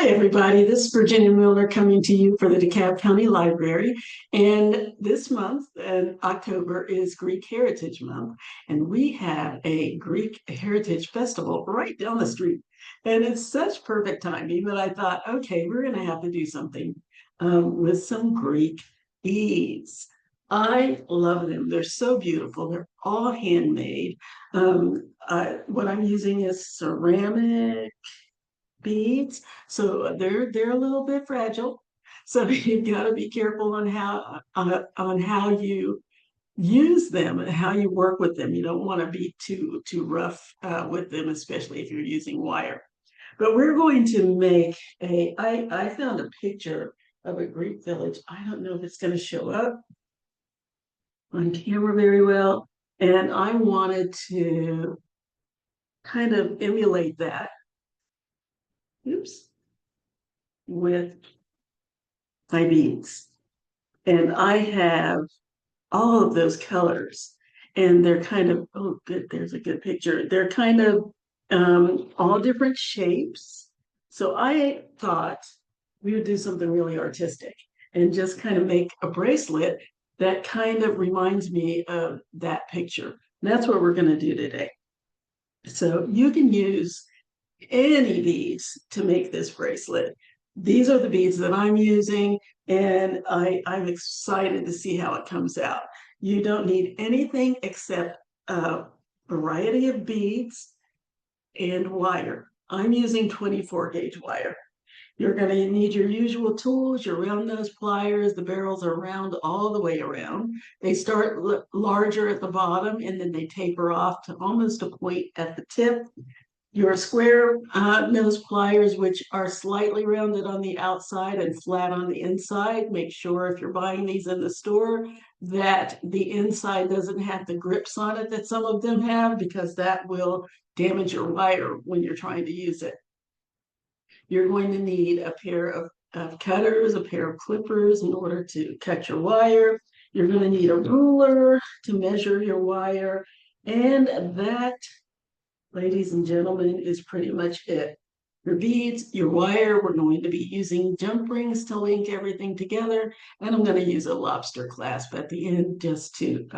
Hi, everybody. This is Virginia Miller coming to you for the DeKalb County Library. And this month, in October, is Greek Heritage Month. And we have a Greek Heritage Festival right down the street. And it's such perfect timing that I thought, okay, we're going to have to do something with some Greek beads. I love them. They're so beautiful. They're all handmade. What I'm using is ceramic beads, so they're a little bit fragile. So you've got to be careful on how you use them and how you work with them. You don't want to be too rough with them, especially if you're using wire. But we're going to make I found a picture of a Greek village. I don't know if it's going to show up on camera very well, and I wanted to kind of emulate that. Oops. With my beads. And I have all of those colors. And they're kind of, oh, good, there's a good picture. They're kind of all different shapes. So I thought we would do something really artistic and just kind of make a bracelet that kind of reminds me of that picture. And that's what we're going to do today. So you can use any beads to make this bracelet. These are the beads that I'm using, and I'm excited to see how it comes out. You don't need anything except a variety of beads and wire. I'm using 24 gauge wire. You're going to need your usual tools, your round nose pliers. The barrels are round all the way around. They start larger at the bottom and then they taper off to almost a point at the tip. Your square nose pliers, which are slightly rounded on the outside and flat on the inside. Make sure if you're buying these in the store that the inside doesn't have the grips on it that some of them have, because that will damage your wire when you're trying to use it. You're going to need a pair of cutters, a pair of clippers in order to cut your wire. You're going to need a ruler to measure your wire, and that, ladies and gentlemen, is pretty much it. Your beads, your wire, we're going to be using jump rings to link everything together, and I'm going to use a lobster clasp at the end just to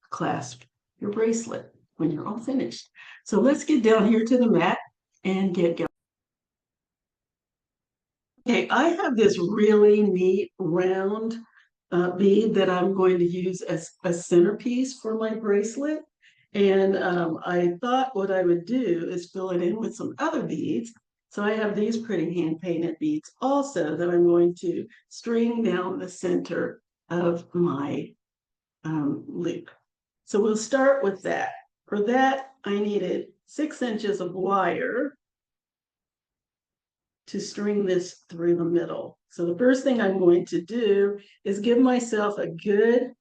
clasp your bracelet when you're all finished. So let's get down here to the mat and get going. Okay, I have this really neat round bead that I'm going to use as a centerpiece for my bracelet. And I thought what I would do is fill it in with some other beads. So I have these pretty hand painted beads also that I'm going to string down the center of my loop. So we'll start with that. For that, I needed 6 inches of wire to string this through the middle. So the first thing I'm going to do is give myself a good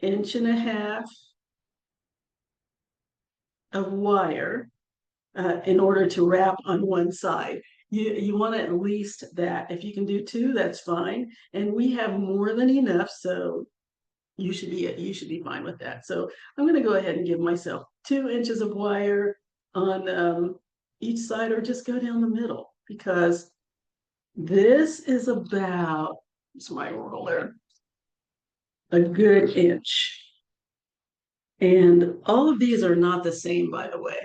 1.5 inches of wire in order to wrap on one side. You want at least that. If you can do 2, that's fine. And we have more than enough, so you should be fine with that. So I'm going to go ahead and give myself 2 inches of wire on each side, or just go down the middle, because this is about, it's my ruler, a good inch. And all of these are not the same, by the way.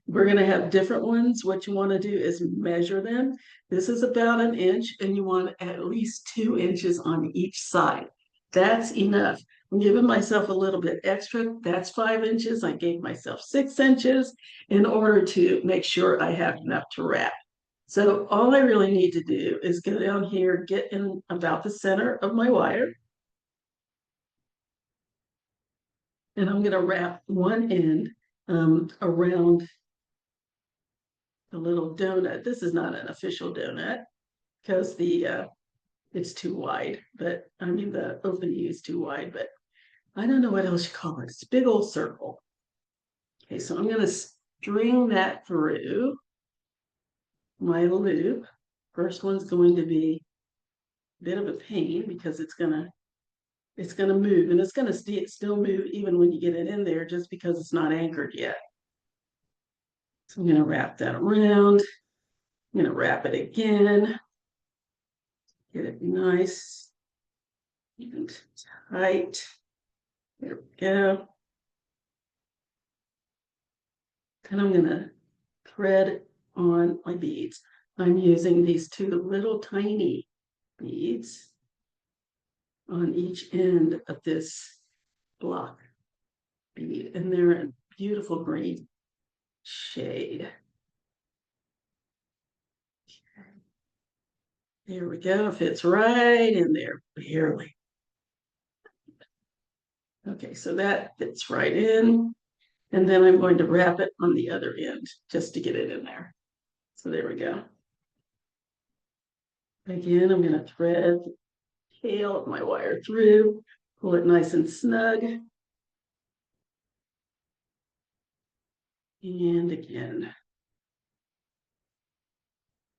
We're going to have different ones. What you want to do is measure them. This is about 1 inch, and you want at least 2 inches on each side. That's enough. I'm giving myself a little bit extra. That's 5 inches. I gave myself 6 inches in order to make sure I have enough to wrap. So all I really need to do is go down here, get in about the center of my wire, and I'm going to wrap one end around the little donut. This is not an official donut because it's too wide, but I mean the opening is too wide, but I don't know what else you call it. It's a big old circle. Okay, so I'm going to string that through my loop. First one's going to be a bit of a pain because it's gonna move, and it's gonna still move even when you get it in there, just because it's not anchored yet. So I'm gonna wrap that around. I'm going to wrap it again. Get it nice and tight. There we go. And I'm going to thread on my beads. I'm using these two little tiny beads on each end of this block bead, and they're a beautiful green shade. There we go, fits right in there, barely. Okay, so that fits right in. And then I'm going to wrap it on the other end just to get it in there. So there we go. Again, I'm going to thread the tail of my wire through, pull it nice and snug. And again.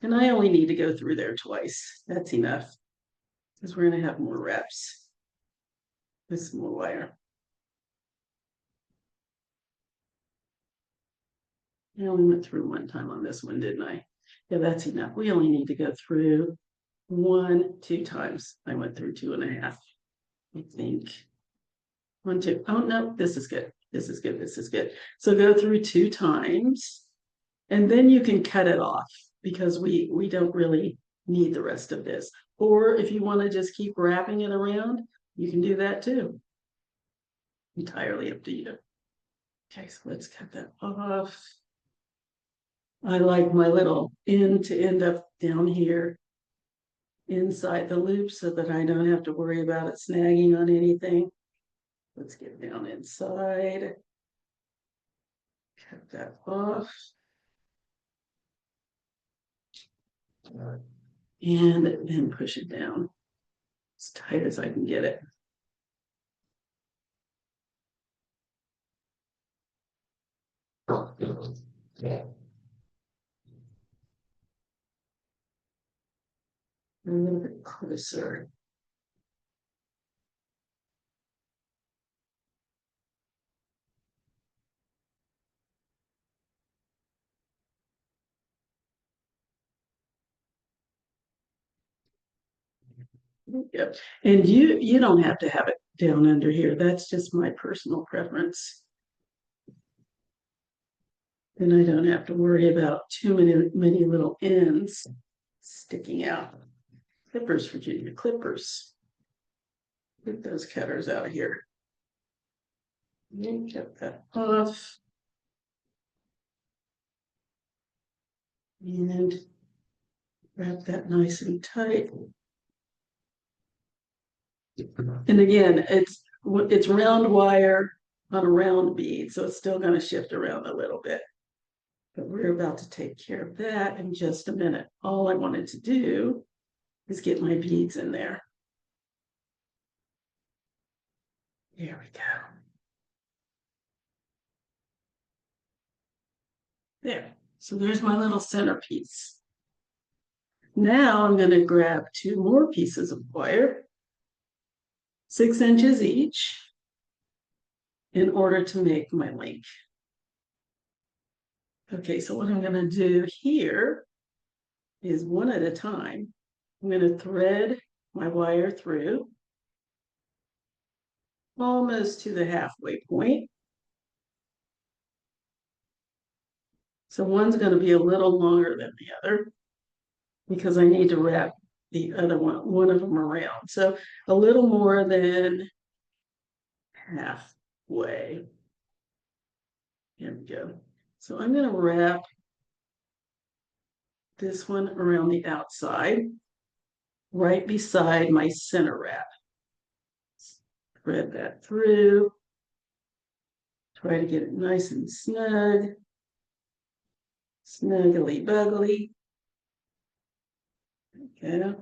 And I only need to go through there twice. That's enough, because we're going to have more reps with some more wire. I only went through one time on this one, didn't I? Yeah, that's enough. We only need to go through 2 times. I went through 2.5, I think. 1, 2. Oh, no, this is good. This is good. This is good. So go through 2 times, and then you can cut it off because we don't really need the rest of this. Or if you want to just keep wrapping it around, you can do that too. Entirely up to you. Okay, so let's cut that off. I like my little end to end up down here inside the loop so that I don't have to worry about it snagging on anything. Let's get down inside. Cut that off. And then push it down as tight as I can get it. A little bit closer. Yep. And you don't have to have it down under here. That's just my personal preference. Then I don't have to worry about too many little ends sticking out. Clippers, Virginia, clippers. Get those cutters out of here. And get that off. And wrap that nice and tight. And again, it's round wire on a round bead, so it's still going to shift around a little bit. But we're about to take care of that in just a minute. All I wanted to do is get my beads in there. There we go. There. So there's my little centerpiece. Now I'm going to grab 2 more pieces of wire, 6 inches each, in order to make my link. Okay, so what I'm going to do here is one at a time. I'm going to thread my wire through almost to the halfway point. So one's going to be a little longer than the other because I need to wrap the other one of them around. So a little more than halfway. Here we go. So I'm going to wrap this one around the outside, right beside my center wrap. Thread that through. Try to get it nice and snug. Snuggly buggly. Okay.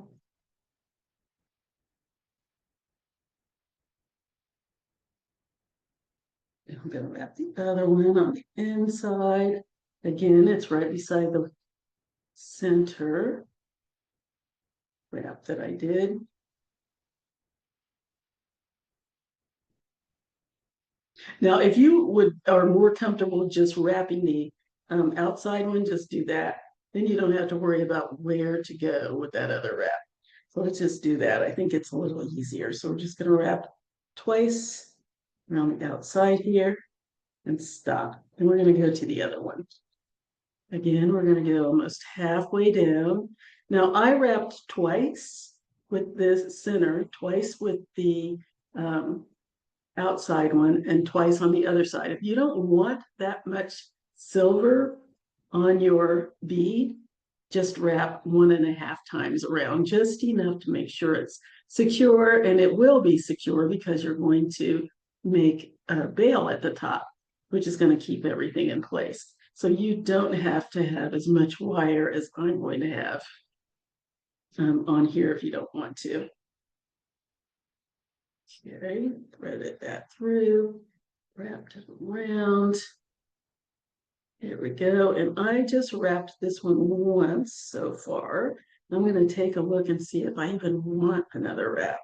I'm going to wrap the other one on the inside. Again, it's right beside the center wrap that I did. Now, if you are more comfortable just wrapping the outside one, just do that. then you don't have to worry about where to go with that other wrap. So let's just do that. I think it's a little easier. So we're just going to wrap twice around the outside here and stop. And we're going to go to the other one. Again, we're going to go almost halfway down. Now I wrapped twice with this center, twice with the outside one, and twice on the other side. If you don't want that much silver on your bead, just wrap 1.5 times around, just enough to make sure it's secure, and it will be secure because you're going to make a bail at the top, which is going to keep everything in place. So you don't have to have as much wire as I'm going to have on here if you don't want to. Okay, threaded that through, wrapped it around. Here we go. And I just wrapped this one once so far. I'm going to take a look and see if I even want another wrap.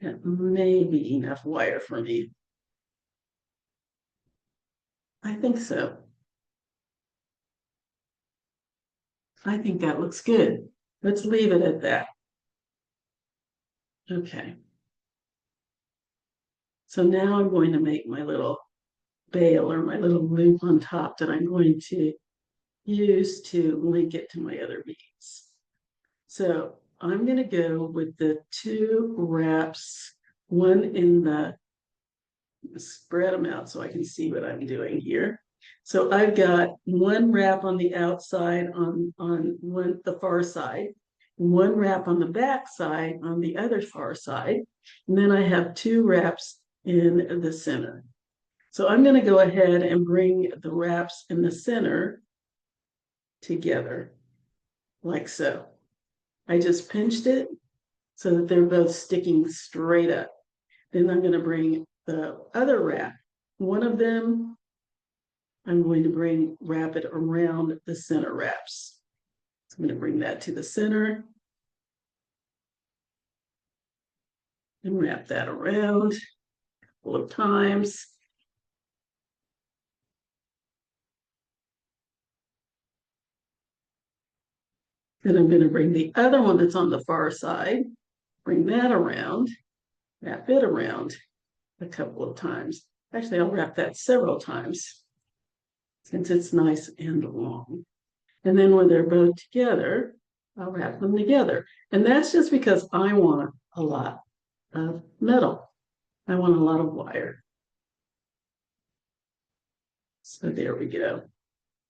That may be enough wire for me. I think so. I think that looks good. Let's leave it at that. Okay. So now I'm going to make my little bail or my little loop on top that I'm going to use to link it to my other beads. So I'm going to go with the 2 wraps, one in the, spread them out so I can see what I'm doing here. So I've got 1 wrap on the outside on the far side, 1 wrap on the back side on the other far side, and then I have 2 wraps in the center. So I'm going to go ahead and bring the wraps in the center together like so. I just pinched it so that they're both sticking straight up. Then I'm going to bring the other wrap. One of them, I'm going to wrap it around the center wraps. So I'm going to bring that to the center and wrap that around a couple of times. Then I'm going to bring the other one that's on the far side, bring that around, wrap it around a couple of times. Actually, I'll wrap that several times since it's nice and long. And then when they're both together, I'll wrap them together. And that's just because I want a lot of metal. I want a lot of wire. So there we go.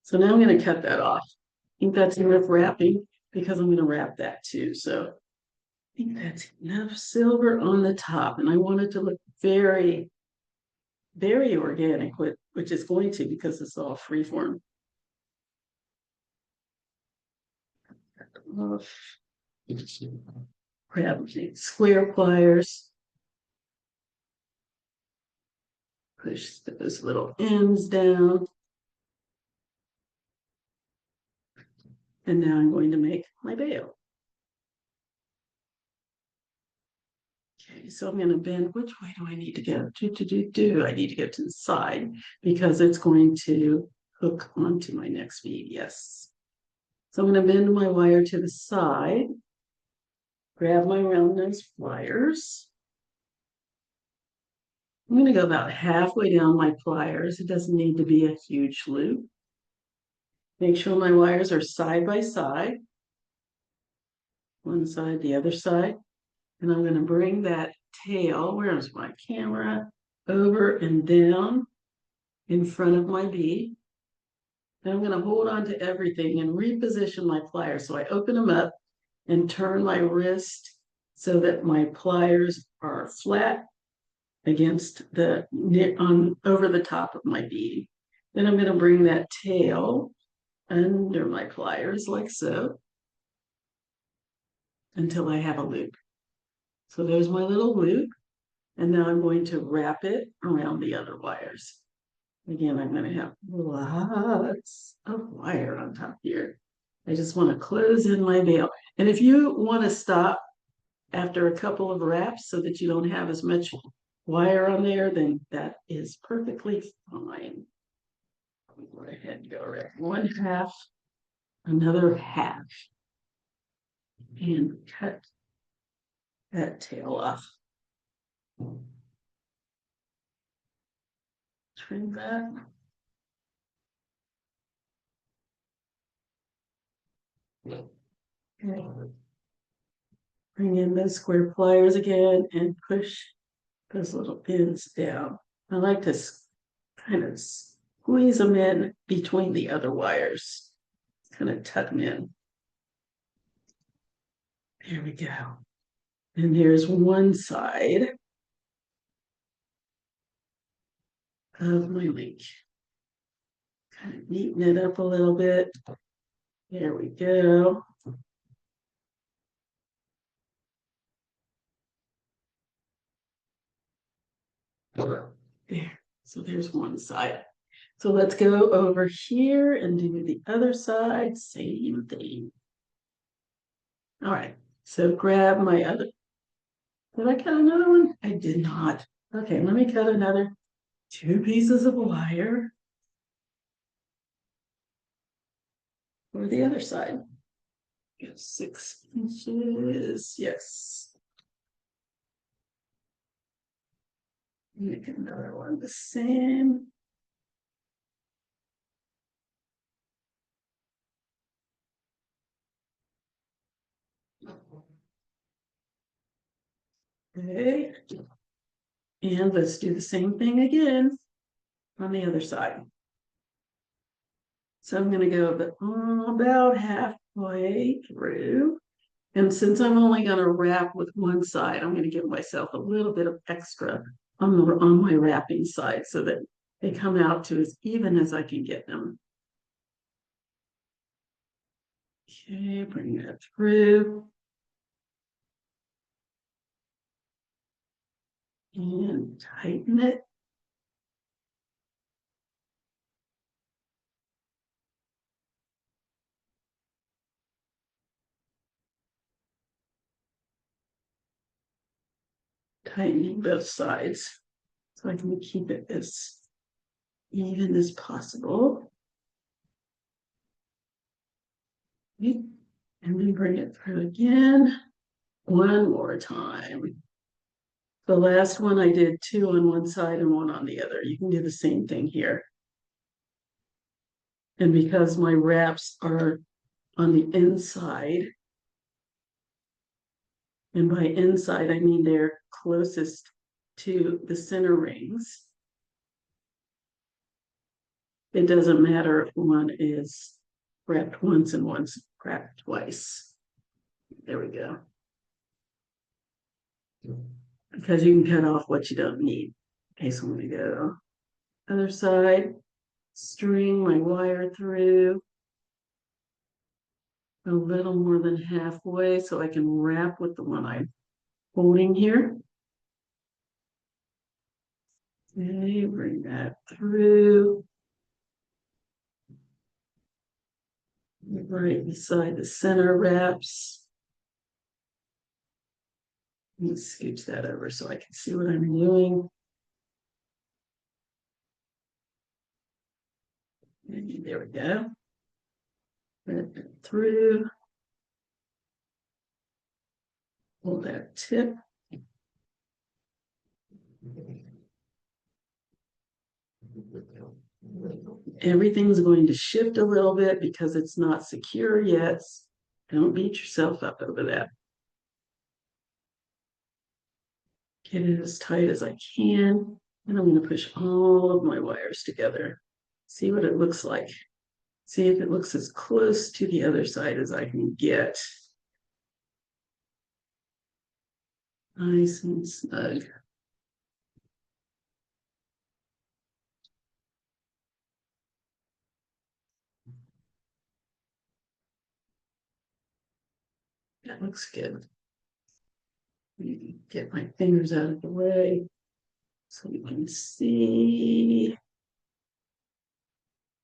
So now I'm going to cut that off. I think that's enough wrapping because I'm going to wrap that too. So I think that's enough silver on the top. And I want it to look very, very organic, which is going to because it's all freeform. Grab square pliers. Push those little ends down. And now I'm going to make my bail. Okay, so I'm going to bend. Which way do I need to go? I need to go to the side because it's going to hook onto my next bead. Yes. So I'm going to bend my wire to the side, grab my round nose pliers. I'm going to go about halfway down my pliers. It doesn't need to be a huge loop. Make sure my wires are side by side, one side, the other side. And I'm going to bring that tail, where is my camera, over and down in front of my bead. And I'm going to hold on to everything and reposition my pliers. So I open them up and turn my wrist so that my pliers are flat against over the top of my bead. Then I'm going to bring that tail under my pliers like so until I have a loop. So there's my little loop. And now I'm going to wrap it around the other wires. Again, I'm going to have lots of wire on top here. I just want to close in my bail. And if you want to stop after a couple of wraps so that you don't have as much wire on there, then that is perfectly fine. Go ahead and go around 1/2, another half, and cut that tail off. Trim that. Okay. Bring in those square pliers again and push those little ends down. I like to kind of squeeze them in between the other wires, kind of tuck them in. There we go. And here's one side of my link. Kind of neaten it up a little bit. There we go. There. So there's one side. So let's go over here and do the other side. Same thing. All right. So grab my other. Did I cut another one? I did not. Okay, let me cut another 2 pieces of wire for the other side. 6 inches. Yes. Make another one the same. Okay. And let's do the same thing again on the other side. So I'm going to go about halfway through. And since I'm only going to wrap with one side, I'm going to give myself a little bit of extra on my wrapping side so that they come out to as even as I can get them. Okay, bring that through. And tighten it. Tightening both sides so I can keep it as even as possible. And then bring it through again. One more time. The last one I did 2 on one side and 1 on the other. You can do the same thing here. And because my wraps are on the inside, and by inside I mean they're closest to the center rings, it doesn't matter if one is wrapped once and one's wrapped twice. There we go. Because you can cut off what you don't need. Okay, so I'm going to go other side, string my wire through a little more than halfway so I can wrap with the one I'm holding here. Okay, bring that through. Right beside the center wraps. Let's scooch that over so I can see what I'm doing. And there we go. Wrap it through. Hold that tip. Everything's going to shift a little bit because it's not secure yet. Don't beat yourself up over that. Get it as tight as I can. And I'm going to push all of my wires together. See what it looks like. See if it looks as close to the other side as I can get. Nice and snug. That looks good. Get my fingers out of the way so you can see.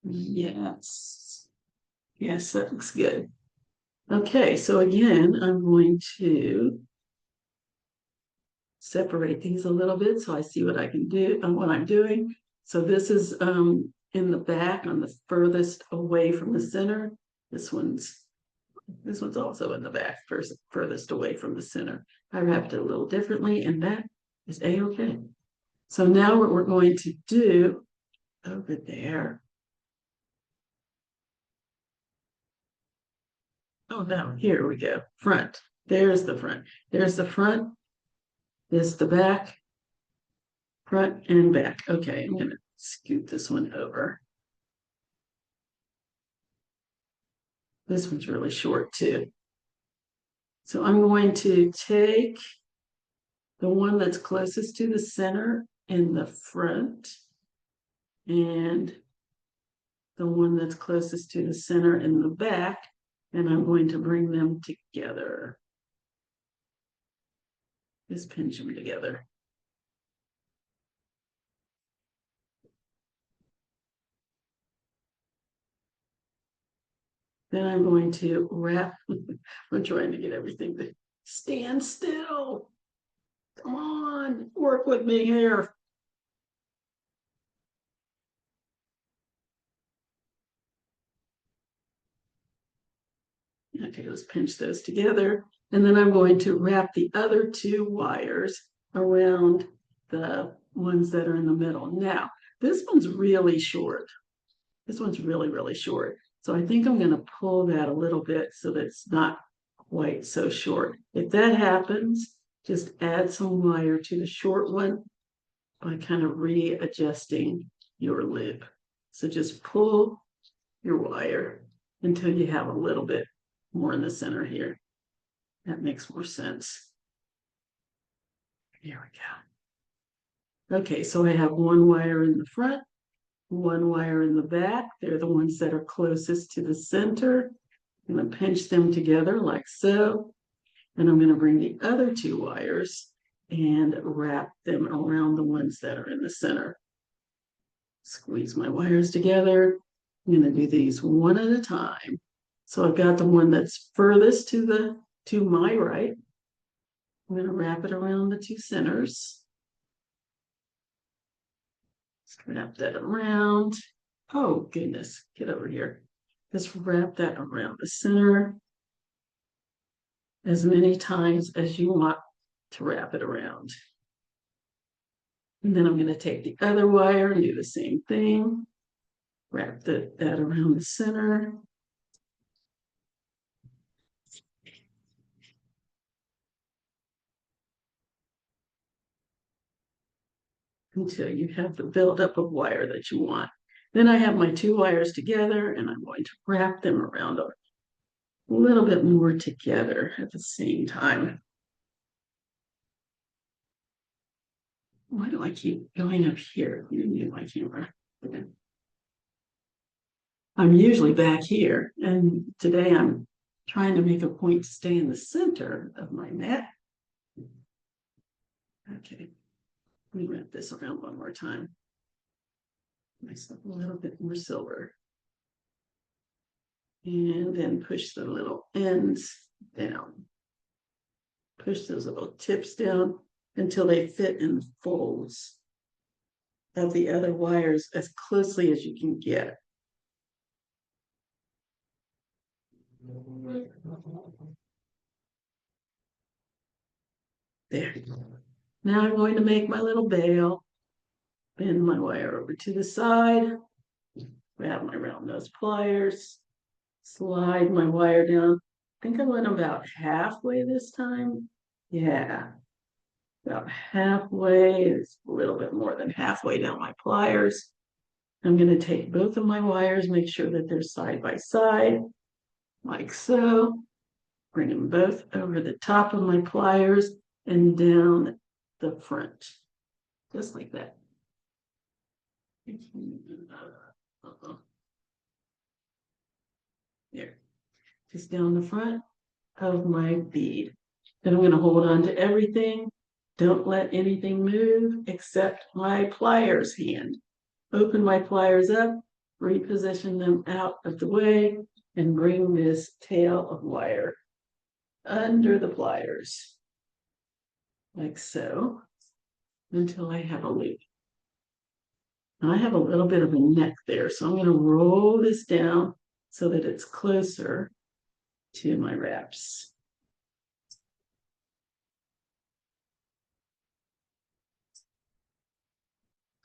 Yes. Yes, that looks good. Okay, so again, I'm going to separate these a little bit so I see what I can do and what I'm doing. So this is in the back on the furthest away from the center. This one's also in the back, furthest away from the center. I wrapped it a little differently, and that is a-okay. So now what we're going to do over there. Oh no, here we go. Front. There's the front. There's the front. There's the back. Front and back. Okay, I'm going to scoot this one over. This one's really short too. So I'm going to take the one that's closest to the center in the front and the one that's closest to the center in the back, and I'm going to bring them together. Just pinch them together. Then I'm going to wrap. I'm trying to get everything to stand still. Come on, work with me here. Okay, let's pinch those together. And then I'm going to wrap the other two wires around the ones that are in the middle. Now, this one's really short. This one's really, really short. So I think I'm going to pull that a little bit so that it's not quite so short. If that happens, just add some wire to the short one by kind of readjusting your loop. So just pull your wire until you have a little bit more in the center here. That makes more sense. Here we go. Okay, so I have one wire in the front, one wire in the back. They're the ones that are closest to the center. I'm going to pinch them together like so. And I'm going to bring the other two wires and wrap them around the ones that are in the center. Squeeze my wires together. I'm going to do these one at a time. So I've got the one that's furthest to my right. I'm going to wrap it around the two centers. Just wrap that around. Oh, goodness. Get over here. Just wrap that around the center as many times as you want to wrap it around. And then I'm going to take the other wire and do the same thing. Wrap that around the center. Until you have the buildup of wire that you want. Then I have my two wires together and I'm going to wrap them around a little bit more together at the same time. Why do I keep going up here? You need my camera. Okay. I'm usually back here, and today I'm trying to make a point to stay in the center of my mat. Okay, let me wrap this around one more time. Myself a little bit more silver. And then push the little ends down. Push those little tips down until they fit in the folds of the other wires as closely as you can get. There. Now I'm going to make my little bail. Bend my wire over to the side. Grab my round nose pliers. Slide my wire down. I think I went about halfway this time. Yeah, about halfway. It's a little bit more than halfway down my pliers. I'm going to take both of my wires, make sure that they're side by side, like so. Bring them both over the top of my pliers and down the front, just like that. There, just down the front of my bead. Then I'm going to hold on to everything. Don't let anything move except my pliers hand. Open my pliers up, reposition them out of the way, and bring this tail of wire under the pliers, like so, until I have a loop. I have a little bit of a neck there, so I'm going to roll this down so that it's closer to my wraps.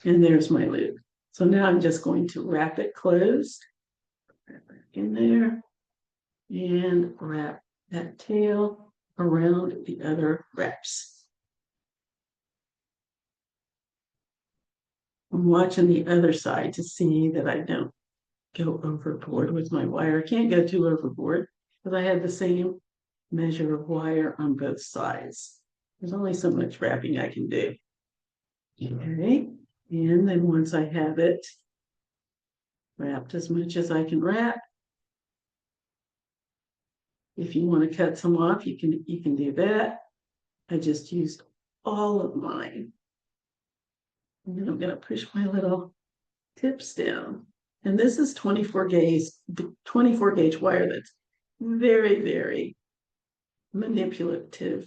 And there's my loop. So now I'm just going to wrap it closed, wrap it in there, and wrap that tail around the other wraps. I'm watching the other side to see that I don't go overboard with my wire. I can't go too overboard because I have the same measure of wire on both sides. There's only so much wrapping I can do. Okay, and then once I have it wrapped as much as I can wrap, if you want to cut some off, you can do that. I just used all of mine. And then I'm going to push my little tips down. And this is 24 gauge wire that's very, very manipulative,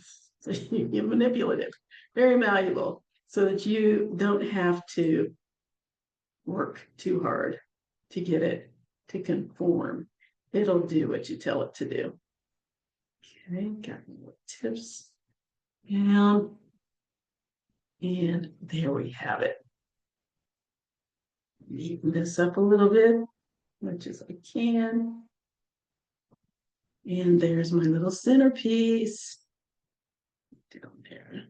very malleable, so that you don't have to work too hard to get it to conform. It'll do what you tell it to do. Okay, got more tips down. And there we have it. Neaten this up a little bit, as much as I can. And there's my little centerpiece down there.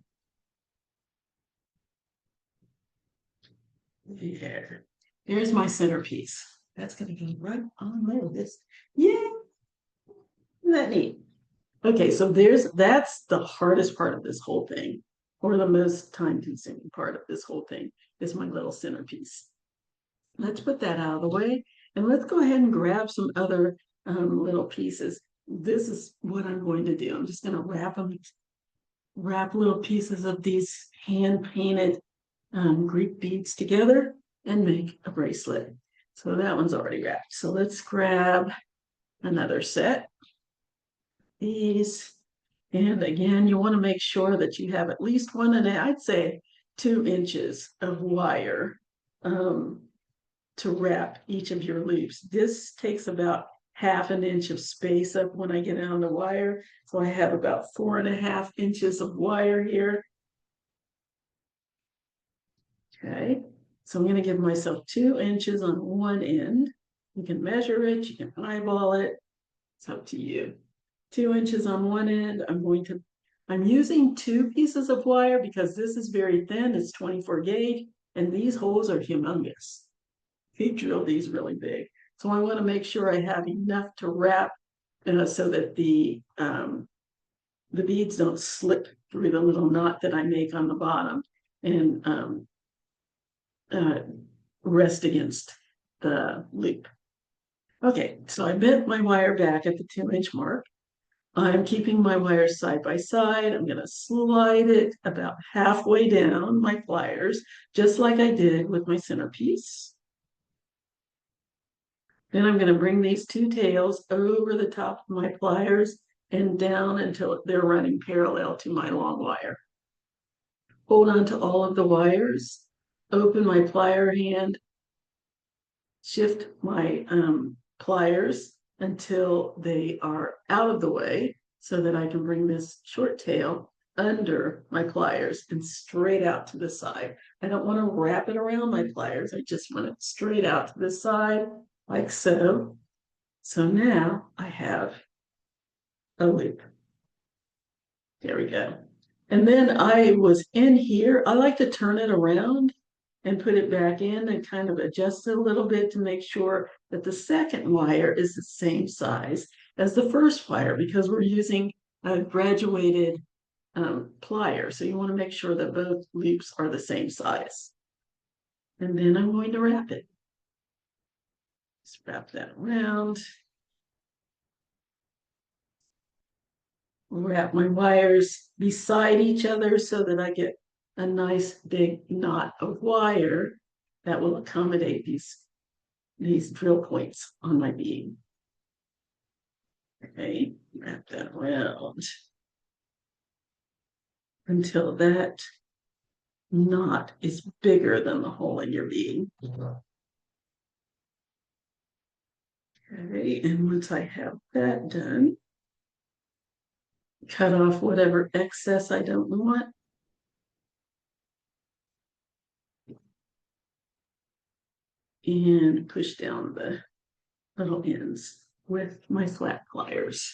There. There's my centerpiece. That's going to go right on there. This, yeah, isn't that neat? Okay, so that's the hardest part of this whole thing, or the most time-consuming part of this whole thing, is my little centerpiece. Let's put that out of the way, and let's go ahead and grab some other little pieces. This is what I'm going to do. I'm just going to wrap little pieces of these hand-painted Greek beads together and make a bracelet. So that one's already wrapped. So let's grab another set. These, and again, you want to make sure that you have at least 1.5, I'd say 2 inches of wire to wrap each of your loops. This takes about 1/2 inch of space up when I get it on the wire. So I have about 4.5 inches of wire here. Okay, so I'm going to give myself 2 inches on one end. You can measure it, you can eyeball it. It's up to you. 2 inches on one end. I'm using 2 pieces of wire because this is very thin. It's 24 gauge, and these holes are humongous. He drilled these really big. So I want to make sure I have enough to wrap so that the beads don't slip through the little knot that I make on the bottom and rest against the loop. Okay, so I bent my wire back at the 2-inch mark. I'm keeping my wires side by side. I'm going to slide it about halfway down my pliers, just like I did with my centerpiece. Then I'm going to bring these 2 tails over the top of my pliers and down until they're running parallel to my long wire. Hold on to all of the wires, open my plier hand, shift my pliers until they are out of the way so that I can bring this short tail under my pliers and straight out to the side. I don't want to wrap it around my pliers. I just want it straight out to the side like so. So now I have a loop. There we go. And then I was in here. I like to turn it around and put it back in and kind of adjust it a little bit to make sure that the second wire is the same size as the first wire, because we're using a graduated plier. So you want to make sure that both loops are the same size. And then I'm going to wrap it. Just wrap that around. Wrap my wires beside each other so that I get a nice big knot of wire that will accommodate these drill points on my bead. Okay, wrap that around until that knot is bigger than the hole in your bead. Okay, and once I have that done, cut off whatever excess I don't want. And push down the little ends with my flat pliers.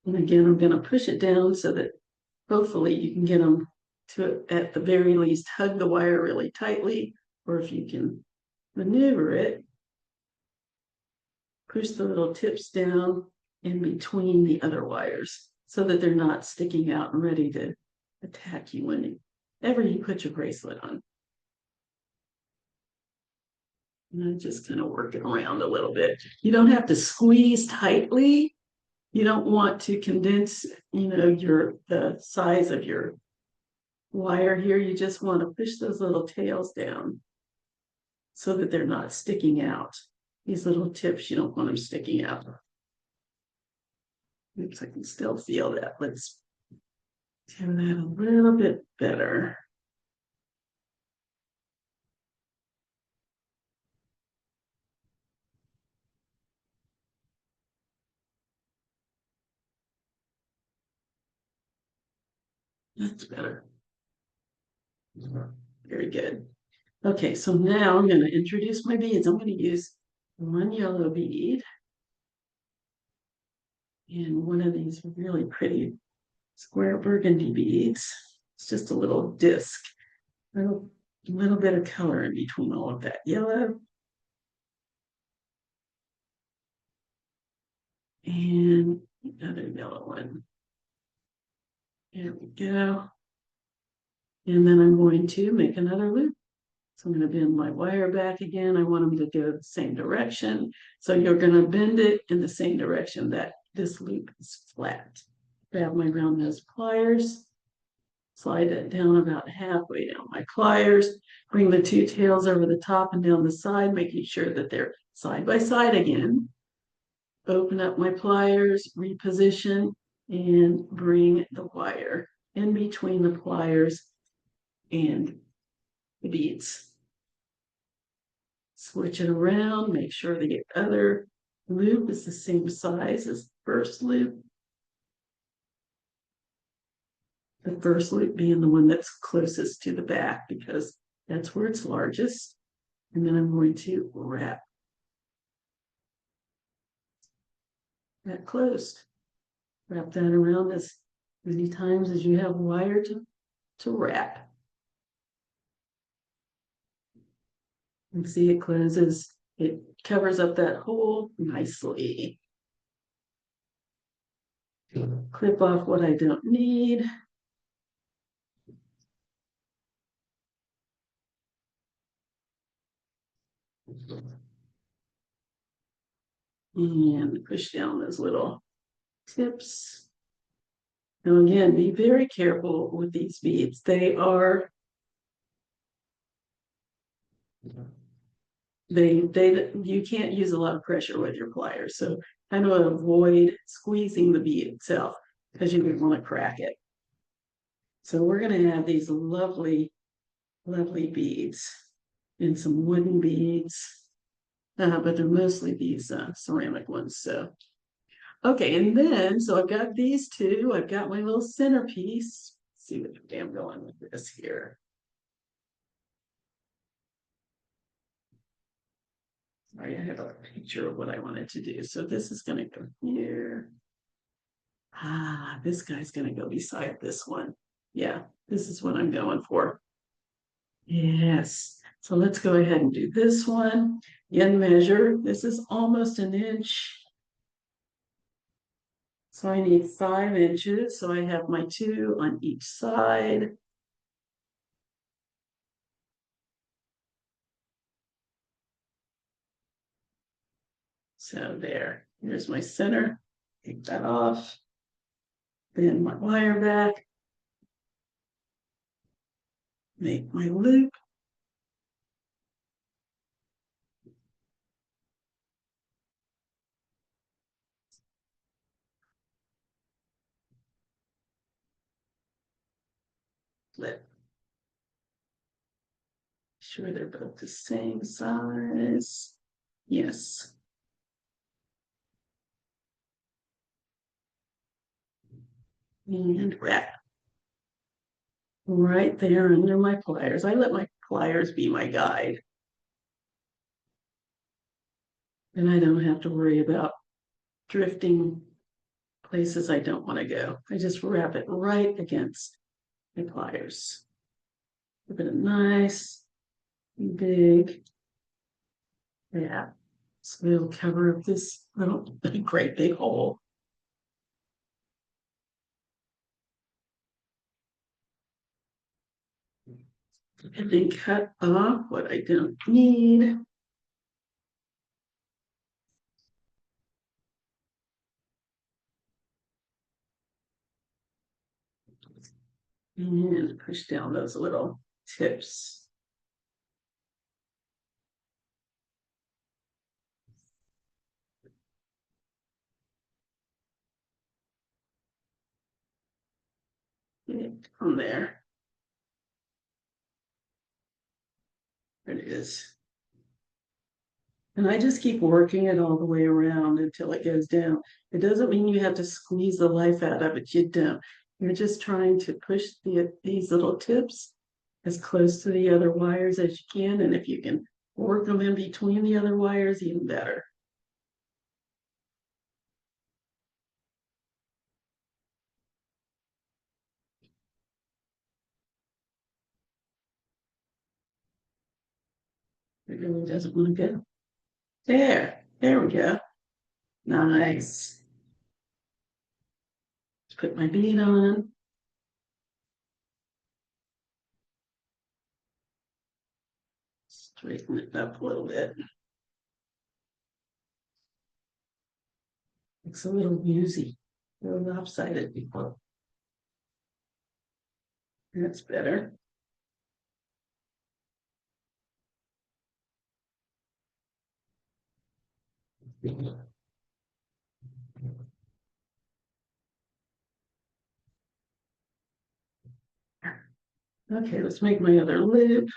And again, I'm going to push it down so that hopefully you can get them to, at the very least, hug the wire really tightly, or if you can maneuver it, push the little tips down in between the other wires so that they're not sticking out and ready to attack you whenever you put your bracelet on. And I just kind of work it around a little bit. You don't have to squeeze tightly. You don't want to condense, the size of your wire here. You just want to push those little tails down so that they're not sticking out. These little tips, you don't want them sticking out. Oops, I can still feel that. Let's do that a little bit better. That's better. Very good. Okay, so now I'm going to introduce my beads. I'm going to use one yellow bead and one of these really pretty square burgundy beads. It's just a little disc, little bit of color in between all of that yellow. And another yellow one. There we go. And then I'm going to make another loop. So I'm going to bend my wire back again. I want them to go the same direction. So you're going to bend it in the same direction that this loop is flat. Grab my round nose pliers, slide it down about halfway down my pliers, bring the two tails over the top and down the side, making sure that they're side by side again. Open up my pliers, reposition, and bring the wire in between the pliers and the beads. Switch it around, make sure the other loop is the same size as the first loop. The first loop being the one that's closest to the back because that's where it's largest. And then I'm going to wrap that closed. Wrap that around as many times as you have wire to wrap. And see, it closes, it covers up that hole nicely. Clip off what I don't need. And push down those little tips. Now again, be very careful with these beads. You can't use a lot of pressure with your pliers. So kind of avoid squeezing the bead itself because you would want to crack it. So we're going to have these lovely, lovely beads and some wooden beads, but they're mostly these ceramic ones. So, okay, and then, so I've got these two. I've got my little centerpiece. Let's see which way I'm going with this here. Sorry, I have a picture of what I wanted to do. So this is going to go here. This guy's going to go beside this one. Yeah, this is what I'm going for. Yes. So let's go ahead and do this one. In measure, this is almost an inch. So I need 5 inches. So I have my 2 on each side. So there, here's my center. Take that off. Bend my wire back. Make my loop. flip. Sure they're both the same size. Yes. And wrap right there under my pliers. I let my pliers be my guide. And I don't have to worry about drifting places I don't want to go. I just wrap it right against my pliers. Give it a nice big wrap. So it'll cover up this little great big hole. And then cut off what I don't need. And push down those little tips. On there. There it is. And I just keep working it all the way around until it goes down. It doesn't mean you have to squeeze the life out of it. You don't. You're just trying to push these little tips as close to the other wires as you can. And if you can work them in between the other wires, even better. It really doesn't want to go. There we go. Nice. Let's put my bead on. Straighten it up a little bit. It's a little woozy, a little lopsided before. That's better. Okay, let's make my other loop.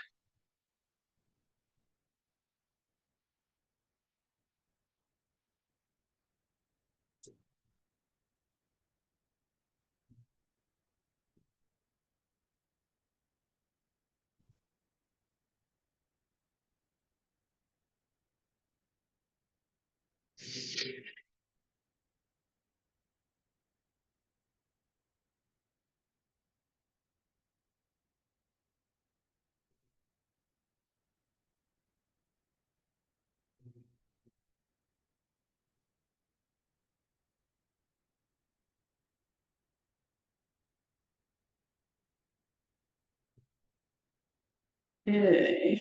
Okay,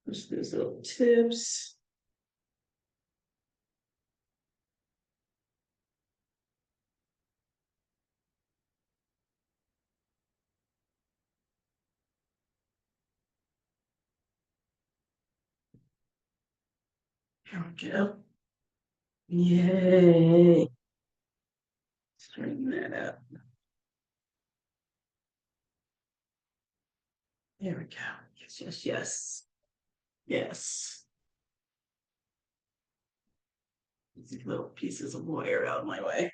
push those little tips. There we go. Yay. Straighten that up. There we go. Yes, yes, yes. Yes. These little pieces of wire out of my way.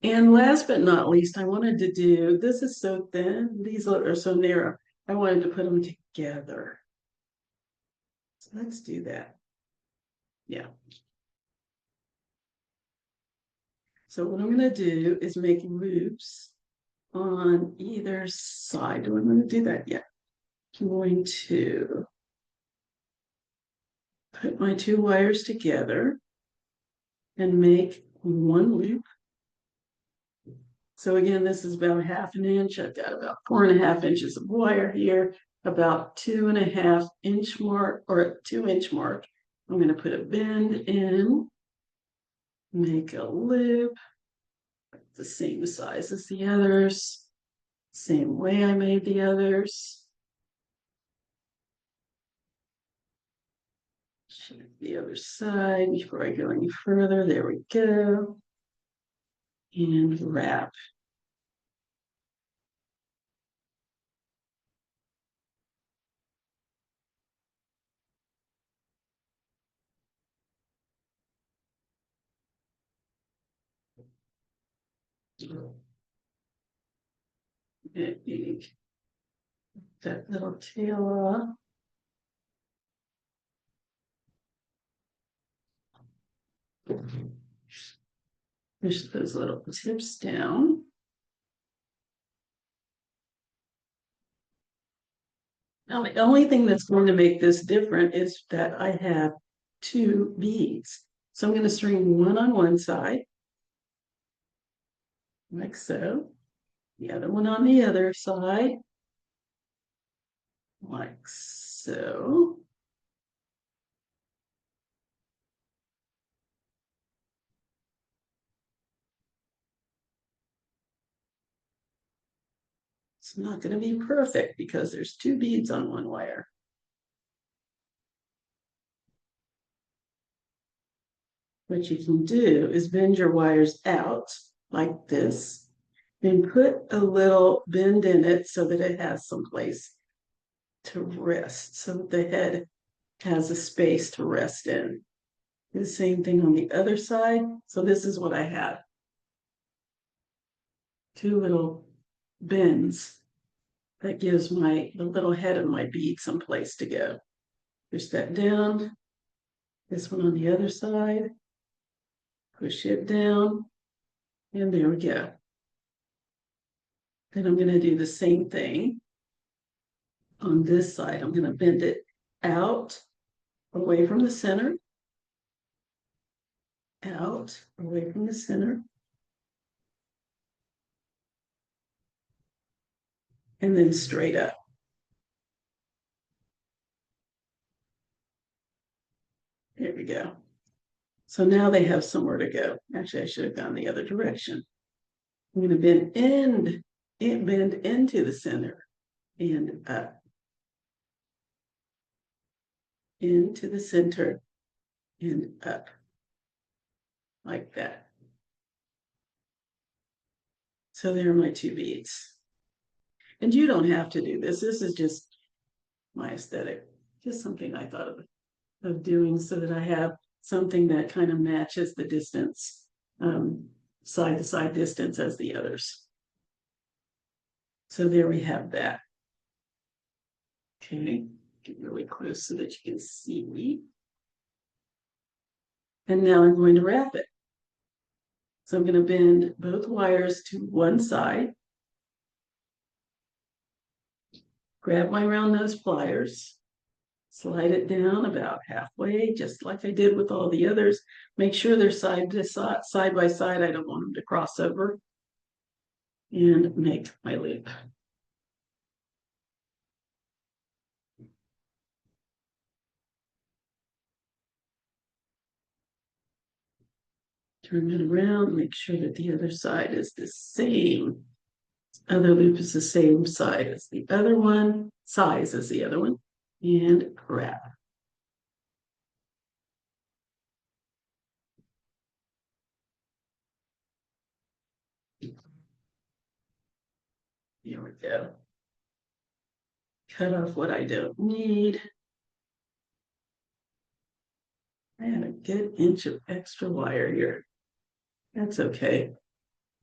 And last but not least, I wanted to do, this is so thin, these are so narrow. I wanted to put them together. So let's do that. Yeah. So what I'm going to do is make loops on either side. Do I want to do that yet? I'm going to put my two wires together and make one loop. So again, this is about 1/2 inch. I've got about 4.5 inches of wire here, about 2.5 inch mark or 2 inch mark. I'm going to put a bend in, make a loop, the same size as the others, same way I made the others. Check the other side before I go any further. There we go. and wrap. Take that little tail off. Push those little tips down. Now, the only thing that's going to make this different is that I have two beads. So I'm going to string one on one side, like so. The other one on the other side, like so. It's not going to be perfect because there's two beads on one wire. What you can do is bend your wires out like this and put a little bend in it so that it has some place to rest, so that the head has a space to rest in. The same thing on the other side. So this is what I have. Two little bends that gives the little head of my bead some place to go. Push that down. This one on the other side. Push it down. And there we go. Then I'm going to do the same thing on this side. I'm going to bend it out, away from the center, out, away from the center, and then straight up. There we go. So now they have somewhere to go. Actually, I should have gone the other direction. I'm going to bend into the center and up, into the center and up, like that. So there are my two beads. And you don't have to do this. This is just my aesthetic, just something I thought of doing so that I have something that kind of matches the distance, side to side distance as the others. So there we have that. Okay, get really close so that you can see. And now I'm going to wrap it. So I'm going to bend both wires to one side, grab my round nose pliers, slide it down about halfway, just like I did with all the others. Make sure they're side by side. I don't want them to cross over. And make my loop. Turn it around, make sure that the other side is the same. Other loop is the same side as the other one, size as the other one, and wrap. Here we go. Cut off what I don't need. I had a good inch of extra wire here. That's okay.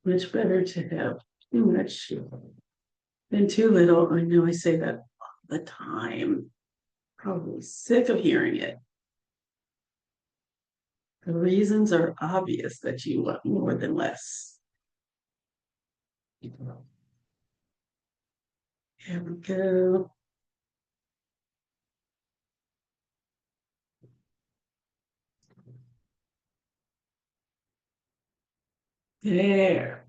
Much better to have too much than too little. I know I say that all the time. Probably sick of hearing it. The reasons are obvious that you want more than less. There we go. There.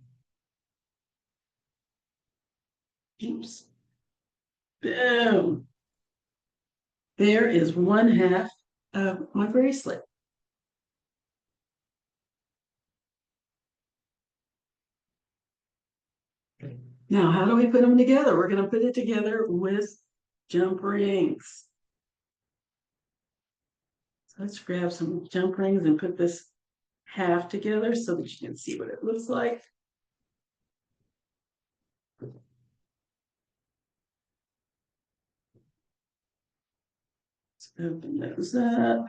Oops. Boom. There is one half of my bracelet. Now, how do we put them together? We're going to put it together with jump rings. So let's grab some jump rings and put this half together so that you can see what it looks like. Let's open those up.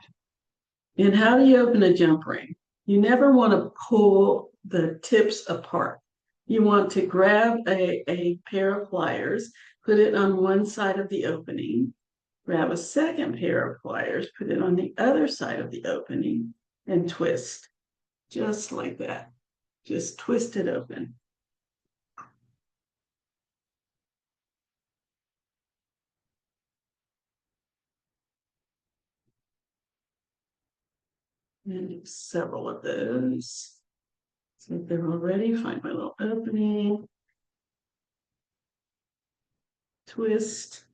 And how do you open a jump ring? You never want to pull the tips apart. You want to grab a pair of pliers, put it on one side of the opening, grab a second pair of pliers, put it on the other side of the opening, and twist, just like that. Just twist it open. And several of those. So if they're all ready, find my little opening, twist.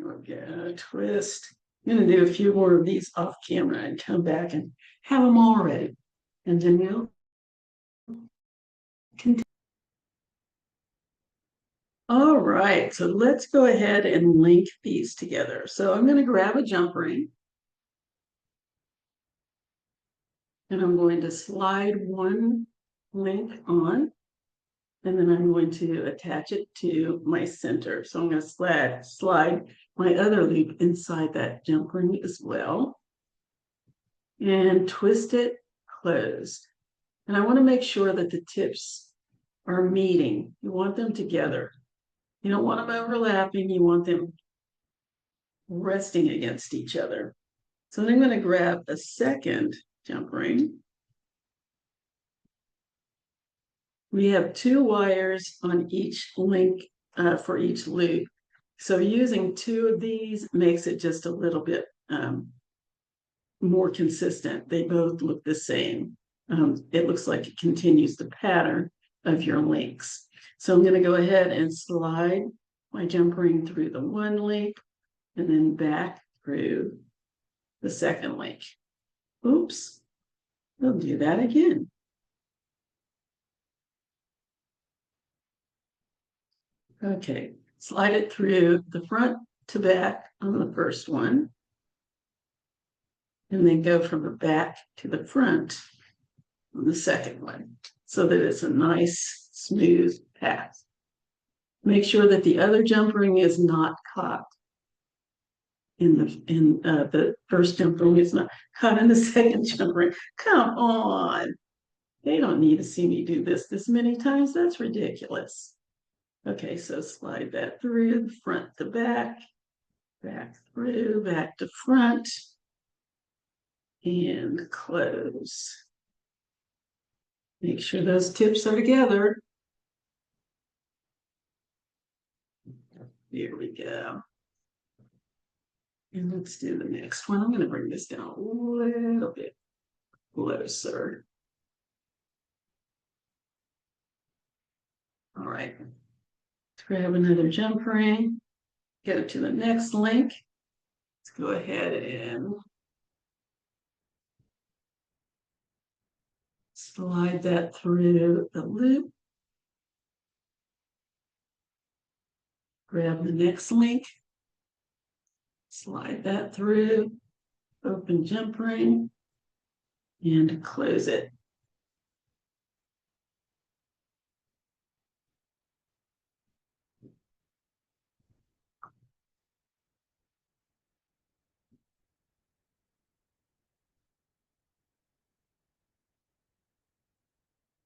Okay, twist. I'm going to do a few more of these off camera and come back and have them all ready. And then we'll continue. All right, so let's go ahead and link these together. So I'm going to grab a jump ring. And I'm going to slide one link on. And then I'm going to attach it to my center. So I'm going to slide my other loop inside that jump ring as well. And twist it closed. And I want to make sure that the tips are meeting. You want them together. You don't want them overlapping. You want them resting against each other. So then I'm going to grab a second jump ring. We have 2 wires on each link for each loop. So using 2 of these makes it just a little bit more consistent. They both look the same. It looks like it continues the pattern of your links. So I'm going to go ahead and slide my jump ring through the one link and then back through the second link. Oops, we'll do that again. Okay, slide it through the front to back on the first one, and then go from the back to the front on the second one, so that it's a nice, smooth path. Make sure that the other jump ring is not caught in the first jump ring is not caught in the second jump ring. Come on. They don't need to see me do this many times. That's ridiculous. Okay, so slide that through front to back, back through, back to front, and close. Make sure those tips are together. Here we go. And let's do the next one. I'm going to bring this down a little bit closer. All right. Let's grab another jump ring. Go to the next link. Let's go ahead and slide that through the loop. Grab the next link. Slide that through. Open jump ring. And close it.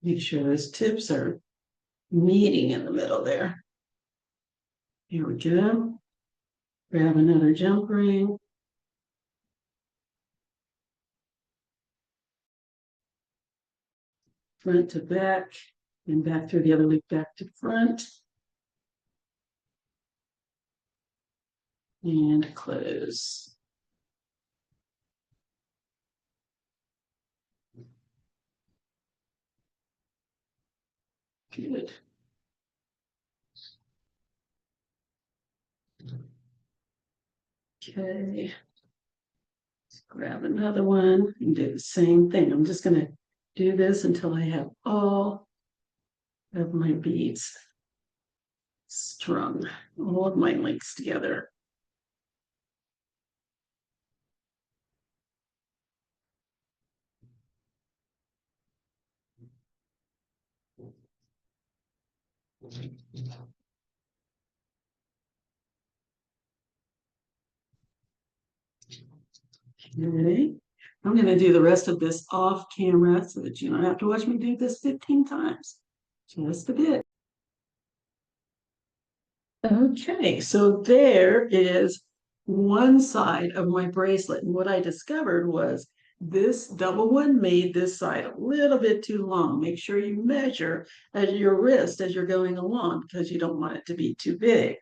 Make sure those tips are meeting in the middle there. Here we go. Grab another jump ring. Front to back, and back through the other loop back to front. And close. Good. Okay. Let's grab another one and do the same thing. I'm just going to do this until I have all of my beads strung, all of my links together. Okay. I'm going to do the rest of this off camera so that you don't have to watch me do this 15 times. Just a bit. Okay, so there is one side of my bracelet. And what I discovered was this double one made this side a little bit too long. Make sure you measure at your wrist as you're going along because you don't want it to be too big.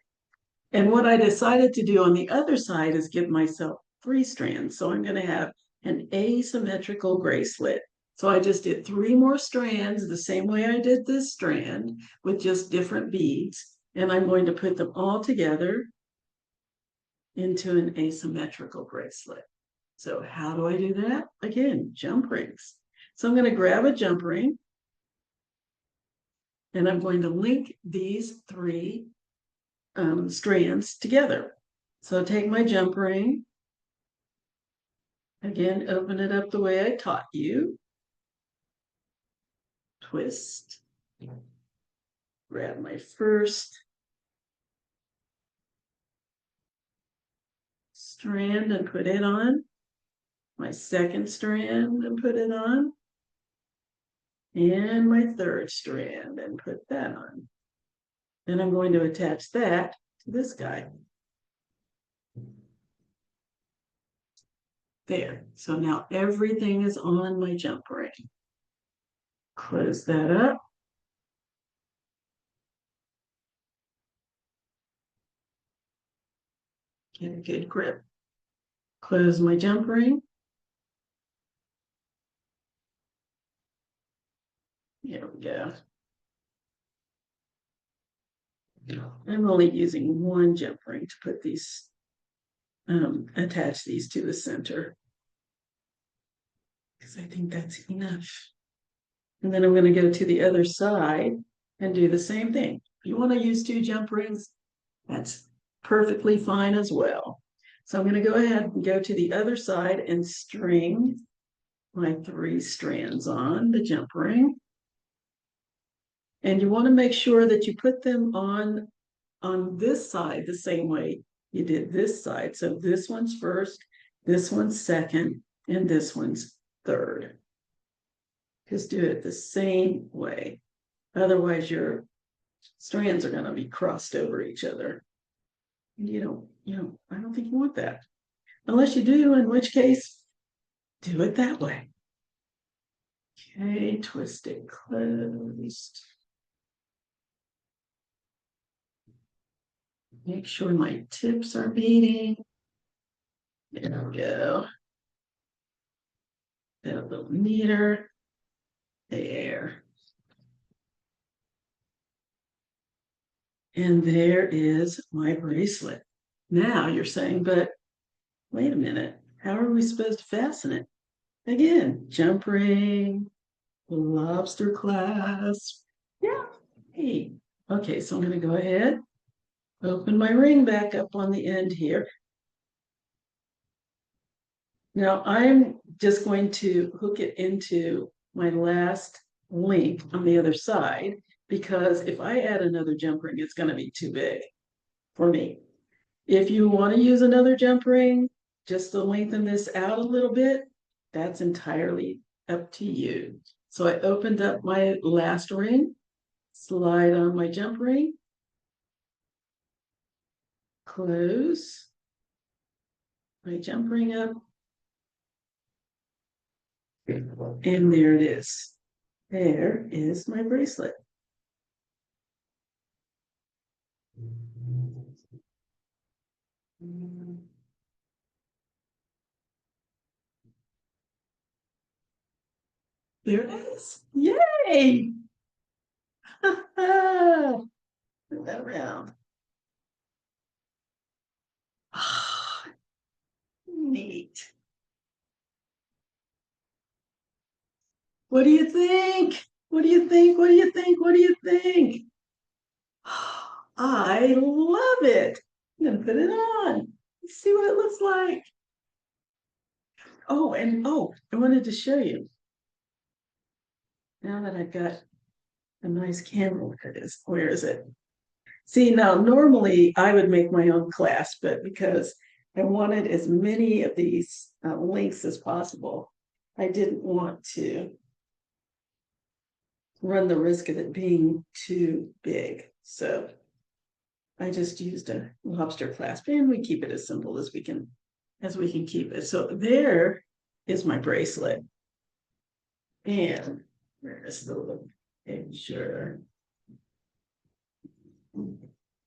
And what I decided to do on the other side is give myself 3 strands. So I'm going to have an asymmetrical bracelet. So I just did 3 more strands the same way I did this strand with just different beads. And I'm going to put them all together into an asymmetrical bracelet. So how do I do that? Again, jump rings. So I'm going to grab a jump ring and I'm going to link these 3 strands together. So take my jump ring, again, open it up the way I taught you, twist, grab my first strand and put it on, my second strand and put it on, and my third strand and put that on. Then I'm going to attach that to this guy. There. So now everything is on my jump ring. Close that up. Get a good grip. Close my jump ring. There we go. I'm only using one jump ring to put these, attach these to the center, because I think that's enough. And then I'm going to go to the other side and do the same thing. If you want to use 2 jump rings, that's perfectly fine as well. So I'm going to go ahead and go to the other side and string my 3 strands on the jump ring. And you want to make sure that you put them on this side the same way you did this side. So this one's first, this one's second, and this one's third. Just do it the same way. Otherwise, your strands are going to be crossed over each other. You don't, I don't think you want that. Unless you do, in which case, do it that way. Okay, twist it closed. Make sure my tips are beating. There we go. A little neater. There. And there is my bracelet. Now you're saying, but wait a minute, how are we supposed to fasten it? Again, jump ring, lobster clasp. Yeah. Hey. Okay, so I'm going to go ahead, open my ring back up on the end here. Now I'm just going to hook it into my last link on the other side, because if I add another jump ring, it's going to be too big for me. If you want to use another jump ring just to lengthen this out a little bit, that's entirely up to you. So I opened up my last ring, slide on my jump ring, close my jump ring up, and there it is. There is my bracelet. There it is. Yay! Put that around. Neat. What do you think? What do you think? What do you think? What do you think? I love it. I'm gonna put it on. Let's see what it looks like. Oh, and oh, I wanted to show you. Now that I've got a nice camera, where it is. Where is it? See, now normally I would make my own class, but because I wanted as many of these links as possible, I didn't want to run the risk of it being too big. So I just used a lobster clasp, and we keep it as simple as we can keep it. So there is my bracelet. And where is the little picture?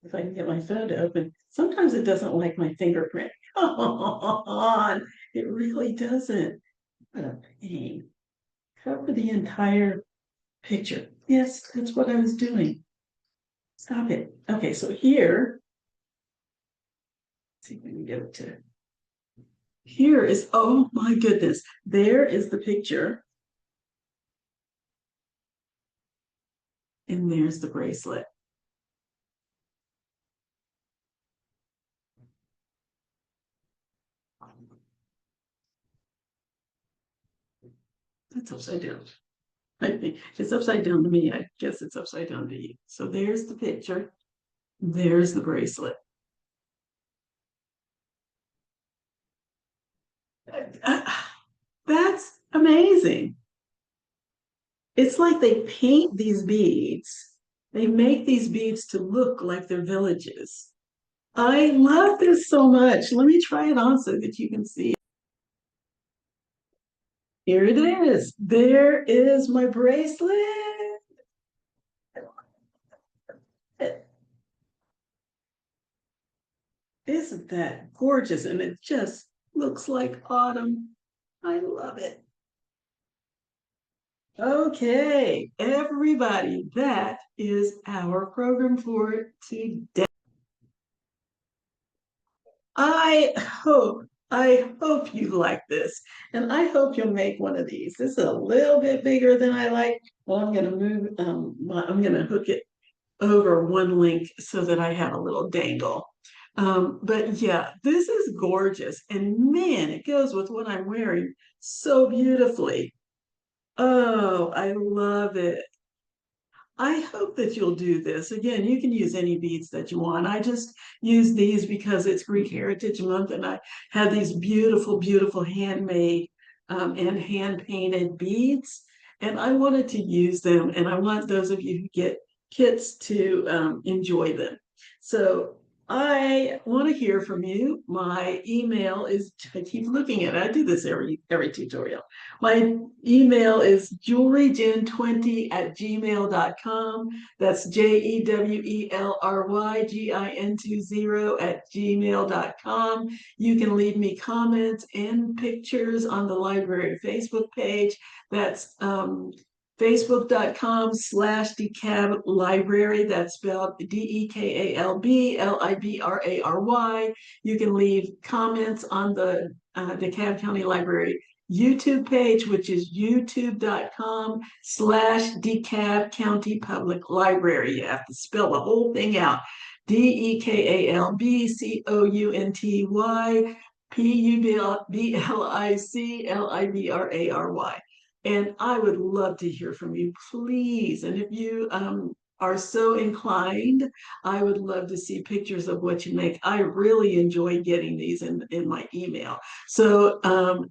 If I can get my phone to open. Sometimes it doesn't like my fingerprint. Come on, it really doesn't. What a pain. Cover the entire picture. Yes, that's what I was doing. Stop it. Okay, so here, let's see if we can get it to. Here is, oh my goodness, there is the picture. And there's the bracelet. That's upside down. I think it's upside down to me. I guess it's upside down to you. So there's the picture. There's the bracelet. That's amazing. It's like they paint these beads. They make these beads to look like they're villages. I love this so much. Let me try it on so that you can see. Here it is. There is my bracelet. Isn't that gorgeous? And it just looks like autumn. I love it. Okay, everybody, that is our program for today. I hope you like this, and I hope you'll make one of these. This is a little bit bigger than I like. Well, I'm going to move. I'm going to hook it over one link so that I have a little dangle. But yeah, this is gorgeous, and man, it goes with what I'm wearing so beautifully. Oh, I love it. I hope that you'll do this. Again, you can use any beads that you want. I just use these because it's Greek Heritage Month and I have these beautiful, beautiful handmade and hand painted beads. And I wanted to use them, and I want those of you who get kits to enjoy them. So I want to hear from you. My email is, I keep looking at it. I do this every tutorial. My email is jewelrygin20@gmail.com. That's JEWELRYGIN20@gmail.com. You can leave me comments and pictures on the library Facebook page. That's facebook.com/DeKalb Library. That's spelled DeKalb You can leave comments on the DeKalb County Library YouTube page, which is youtube.com/DeKalb County Public Library. You have to spell the whole thing out. DeKalbCountyPublic And I would love to hear from you, please. And if you are so inclined, I would love to see pictures of what you make. I really enjoy getting these in my email. So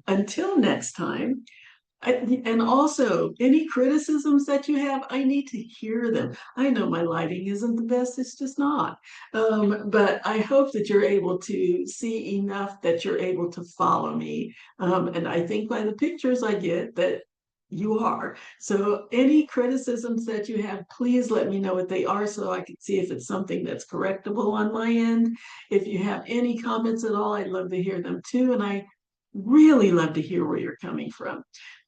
until next time, and also any criticisms that you have, I need to hear them. I know my lighting isn't the best, it's just not. But I hope that you're able to see enough that you're able to follow me. And I think by the pictures I get that you are. So any criticisms that you have, please let me know what they are so I can see if it's something that's correctable on my end. If you have any comments at all, I'd love to hear them too. And I really love to hear where you're coming from.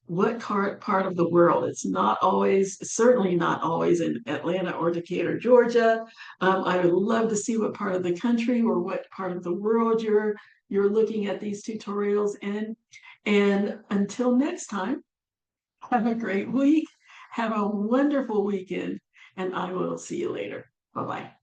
What part of the world? It's not always, certainly not always in Atlanta or Decatur, Georgia. I would love to see what part of the country or what part of the world you're looking at these tutorials in. And until next time, Have a great week. Have a wonderful weekend, and I will see you later. Bye bye.